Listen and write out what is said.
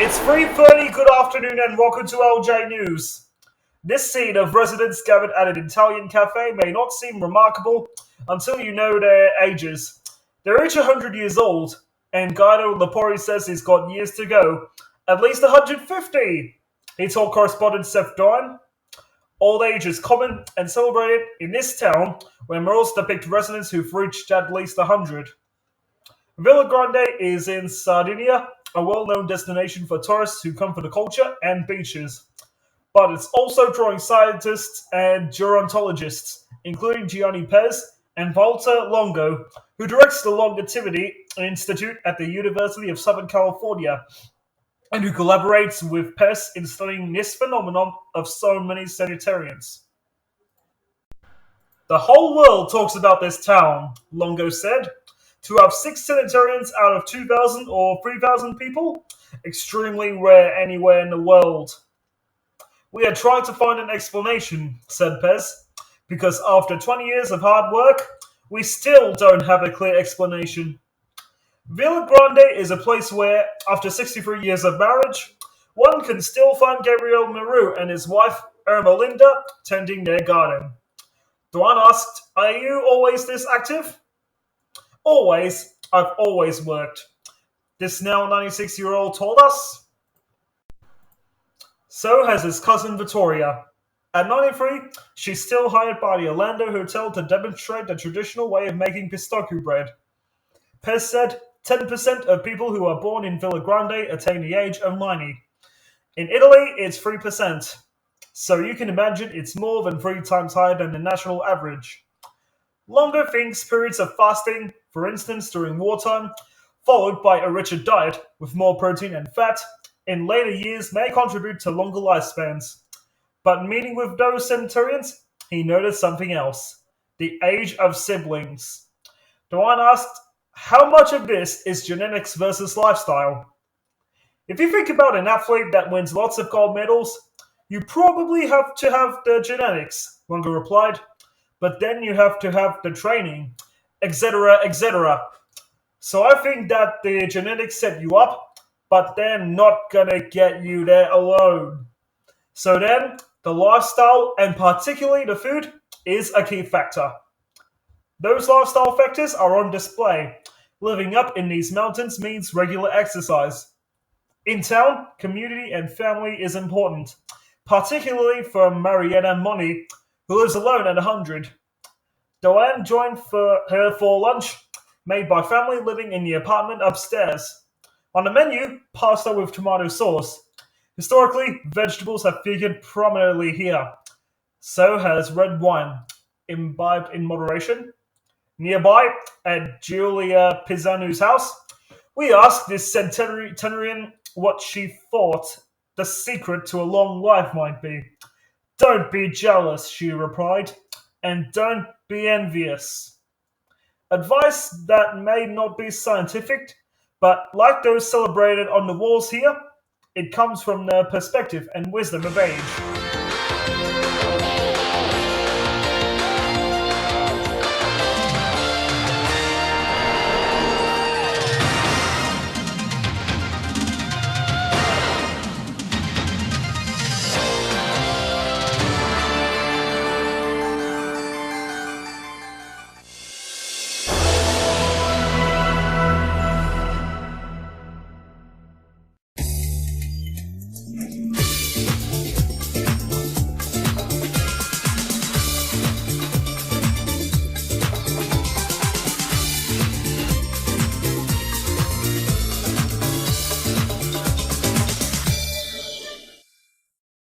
It's 3:30, good afternoon and welcome to LJ News. This scene of residents gathered at an Italian cafe may not seem remarkable until you know their ages. They're each 100 years old, and Guido Lepori says he's got years to go. At least 150, he told correspondent Seth Doane. Old age is common and celebrated in this town where murals depict residents who've reached at least 100. Villagrande is in Sardinia, a well-known destination for tourists who come for the culture and beaches. But it's also drawing scientists and gerontologists, including Gianni Pes and Valter Longo, who directs the Longevity Institute at the University of Southern California, and who collaborates with Pes in studying this phenomenon of so many centenarians. The whole world talks about this town, Longo said. To have 6 centenarians out of 2,000 or 3,000 people? Extremely rare anywhere in the world. We are trying to find an explanation, said Pes, because after 20 years of hard work, we still don't have a clear explanation. Villagrande is a place where, after 63 years of marriage, one can still find Gabriel Maru and his wife, Ermelinda, tending their garden. Doane asked, "Are you always this active?" "Always. I've always worked," this now 96-year-old told us. So has his cousin Vittoria. At 93, she's still hired by the Orlando Hotel to demonstrate the traditional way of making pistachio bread. Pes said 10% of people who are born in Villagrande attain the age of 90. In Italy, it's 3%. So you can imagine it's more than 3 times higher than the national average. Longo thinks periods of fasting, for instance during wartime, followed by a richer diet with more protein and fat, in later years may contribute to longer lifespans. But meeting with those centenarians, he noticed something else: the age of siblings. Doane asked, how much of this is genetics versus lifestyle? If you think about an athlete that wins lots of gold medals, you probably have to have the genetics, Longo replied. But then you have to have the training, etc., etc. So I think that the genetics set you up, but they're not gonna get you there alone. So then, the lifestyle, and particularly the food, is a key factor. Those lifestyle factors are on display. Living up in these mountains means regular exercise. In town, community and family is important, particularly for Marietta Moni, who lives alone at 100. Doane joined her for lunch, made by family living in the apartment upstairs. On the menu, pasta with tomato sauce. Historically, vegetables have figured prominently here. So has red wine, imbibed in moderation. Nearby, at Giulia Pisanu's house, we asked this centenarian what she thought the secret to a long life might be. "Don't be jealous," she replied, "and don't be envious." Advice that may not be scientific, but like those celebrated on the walls here, it comes from the perspective and wisdom of age.